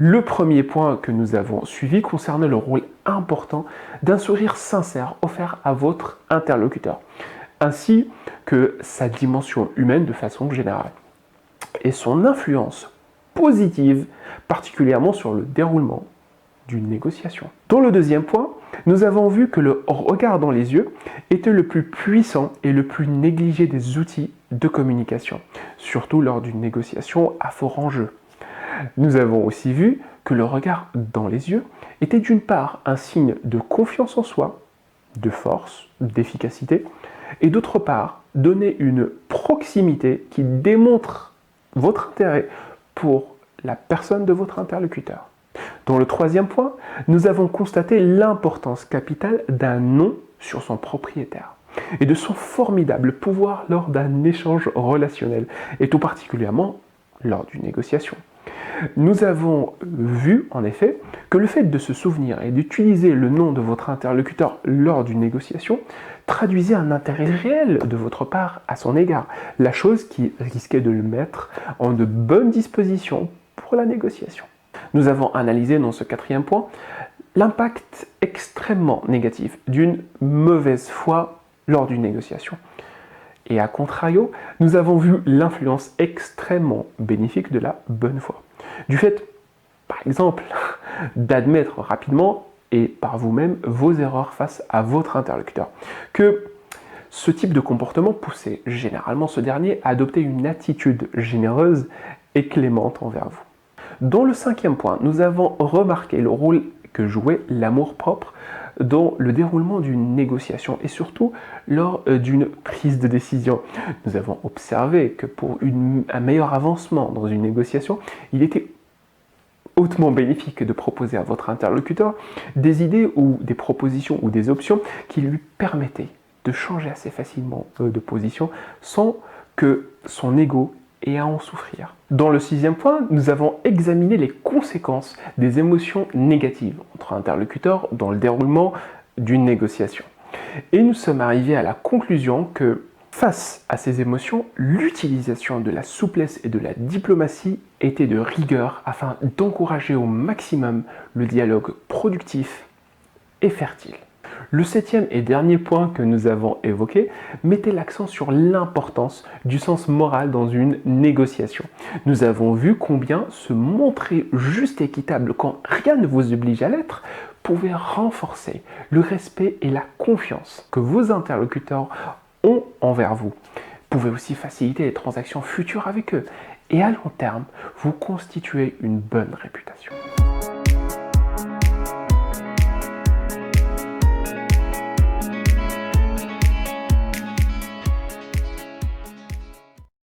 Le premier point que nous avons suivi concernait le rôle important d'un sourire sincère offert à votre interlocuteur, ainsi que sa dimension humaine de façon générale, et son influence positive, particulièrement sur le déroulement d'une négociation. Dans le deuxième point, nous avons vu que le regard dans les yeux était le plus puissant et le plus négligé des outils de communication, surtout lors d'une négociation à fort enjeu. Nous avons aussi vu que le regard dans les yeux était d'une part un signe de confiance en soi, de force, d'efficacité, et d'autre part donner une proximité qui démontre votre intérêt pour la personne de votre interlocuteur. Dans le troisième point, nous avons constaté l'importance capitale d'un nom sur son propriétaire et de son formidable pouvoir lors d'un échange relationnel, et tout particulièrement lors d'une négociation. Nous avons vu, en effet, que le fait de se souvenir et d'utiliser le nom de votre interlocuteur lors d'une négociation traduisait un intérêt réel de votre part à son égard, la chose qui risquait de le mettre en de bonnes dispositions pour la négociation. Nous avons analysé dans ce quatrième point l'impact extrêmement négatif d'une mauvaise foi lors d'une négociation. Et à contrario, nous avons vu l'influence extrêmement bénéfique de la bonne foi. Du fait, par exemple, d'admettre rapidement et par vous-même vos erreurs face à votre interlocuteur. Que ce type de comportement poussait généralement ce dernier à adopter une attitude généreuse et clémente envers vous. Dans le cinquième point, nous avons remarqué le rôle que jouait l'amour-propre dans le déroulement d'une négociation et surtout lors d'une prise de décision. Nous avons observé que pour un meilleur avancement dans une négociation, il était hautement bénéfique de proposer à votre interlocuteur des idées ou des propositions ou des options qui lui permettaient de changer assez facilement de position sans que son ego ait à en souffrir. Dans le sixième point, nous avons examiné les conséquences des émotions négatives entre interlocuteurs dans le déroulement d'une négociation. Et nous sommes arrivés à la conclusion que face à ces émotions, l'utilisation de la souplesse et de la diplomatie était de rigueur afin d'encourager au maximum le dialogue productif et fertile. Le septième et dernier point que nous avons évoqué mettait l'accent sur l'importance du sens moral dans une négociation. Nous avons vu combien se montrer juste et équitable quand rien ne vous oblige à l'être pouvait renforcer le respect et la confiance que vos interlocuteurs ont envers vous. Pouvait aussi faciliter les transactions futures avec eux et à long terme vous constituer une bonne réputation.